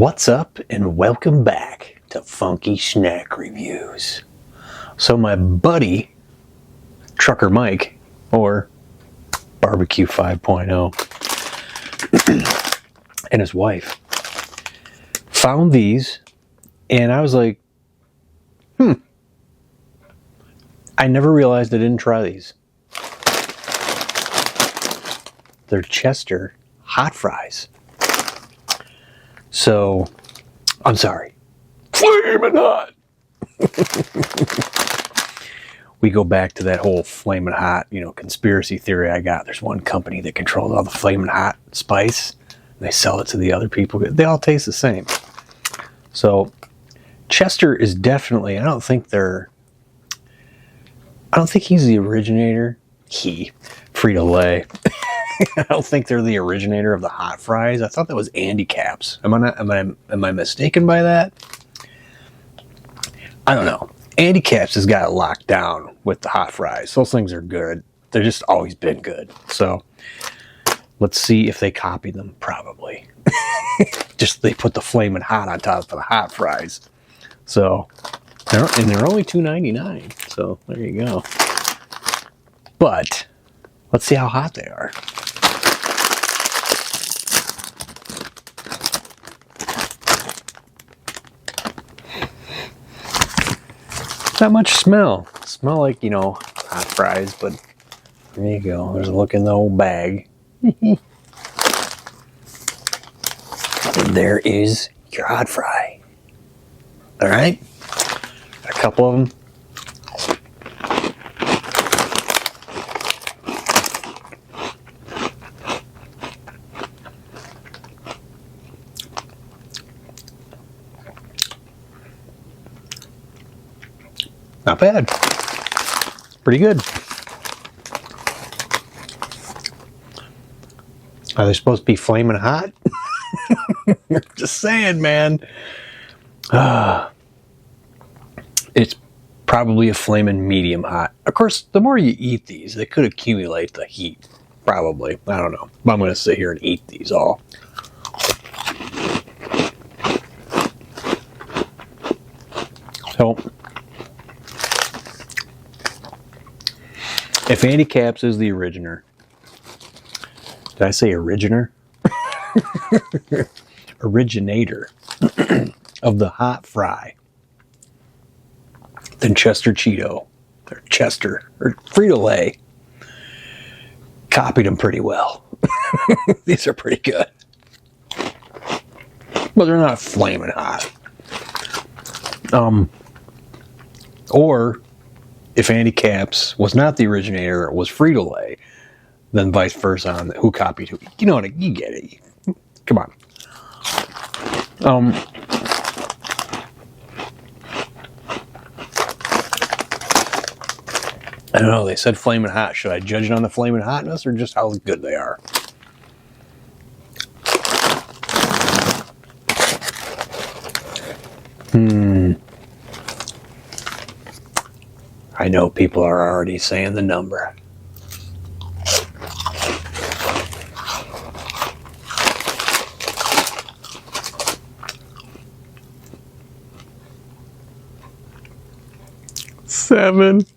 What's up and welcome back to Funky Snack Reviews. So my buddy, Trucker Mike, or Barbecue 5.0, and his wife found these, and I was like, I never realized I didn't try these. They're Chester hot fries. So, I'm sorry. Flamin' hot! We go back to that whole flamin' hot, conspiracy theory I got. There's one company that controls all the flamin' hot spice. And they sell it to the other people. They all taste the same. So, Chester is definitely, I don't think he's the originator. Frito-Lay. I don't think they're the originator of the hot fries. I thought that was Andy Caps. Am I mistaken by that? I don't know. Andy Caps has got it locked down with the hot fries. Those things are good. They've just always been good. So let's see if they copied them. Probably. Just they put the flaming hot on top of the hot fries. So they're only $2.99. So there you go. But let's see how hot they are. Not much smell. Smell like, hot fries, but there you go. There's a look in the old bag. And there is your hot fry. All right? A couple of them. Not bad. Pretty good. Are they supposed to be flaming hot? Just saying, man. It's probably a flaming medium hot. Of course, the more you eat these, they could accumulate the heat. Probably. I don't know. But I'm going to sit here and eat these all. So, if Andy Caps is the originator, did I say originator? Originator of the hot fry, then Chester Cheeto, or Chester, or Frito-Lay copied them pretty well. These are pretty good. But they're not flaming hot. Or if Andy Caps was not the originator, it was Frito-Lay, then vice versa on who copied who. You know what? You get it. Come on. I don't know. They said flaming hot. Should I judge it on the flaming hotness or just how good they are? I know people are already saying the number. Seven.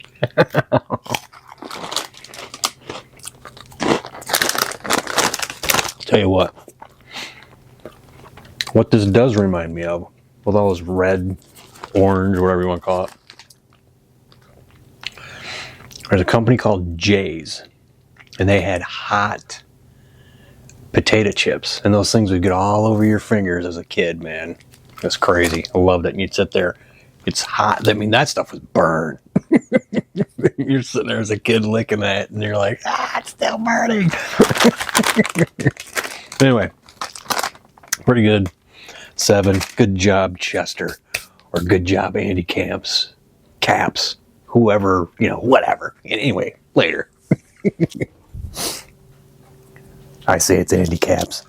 Tell you what this does remind me of, with all this red, orange, whatever you want to call it. There's a company called Jay's, and they had hot potato chips, and those things would get all over your fingers as a kid, man. That's crazy. I loved it. And you'd sit there. It's hot. I mean, that stuff was burned. You're sitting there as a kid licking that, and you're like, it's still burning. Anyway, pretty good. 7. Good job, Chester. Or good job, Andy Caps. Whoever, whatever. Anyway, later. I say it's Andy Caps.